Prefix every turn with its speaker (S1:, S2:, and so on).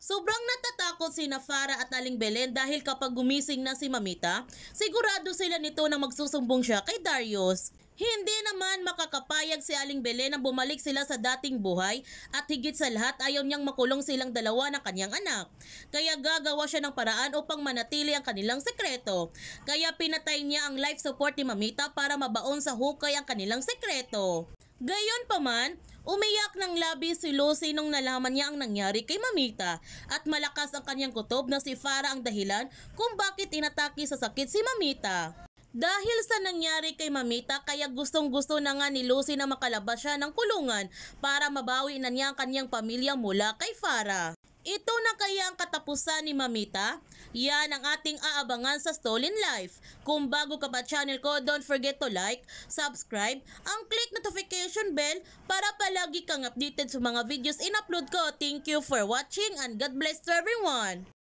S1: Sobrang natatakot sina Farah at Aling Belen dahil kapag gumising na si Mamita, sigurado sila nito na magsusumbong siya kay Darius. Hindi naman makakapayag si Aling Belen na bumalik sila sa dating buhay at higit sa lahat ayaw niyang makulong silang dalawa ng kanyang anak. Kaya gagawa siya ng paraan upang manatili ang kanilang sekreto. Kaya pinatay niya ang life support ni Mamita para mabaon sa hukay ang kanilang sekreto. Gayunpaman, umiyak ng labis si Lucy nung nalaman niya ang nangyari kay Mamita at malakas ang kanyang kutob na si Farah ang dahilan kung bakit inatake sa sakit si Mamita. Dahil sa nangyari kay Mamita kaya gustong-gusto na nga ni Lucy na makalabas siya ng kulungan para mabawi na niya ang kanyang pamilya mula kay Farah. Ito na kaya ang katapusan ni Mamita? Yan ang ating aabangan sa Stolen Life. Kung bago ka pa channel ko, don't forget to like, subscribe, ang click notification bell para palagi kang updated sa mga videos in-upload ko. Thank you for watching and God bless to everyone!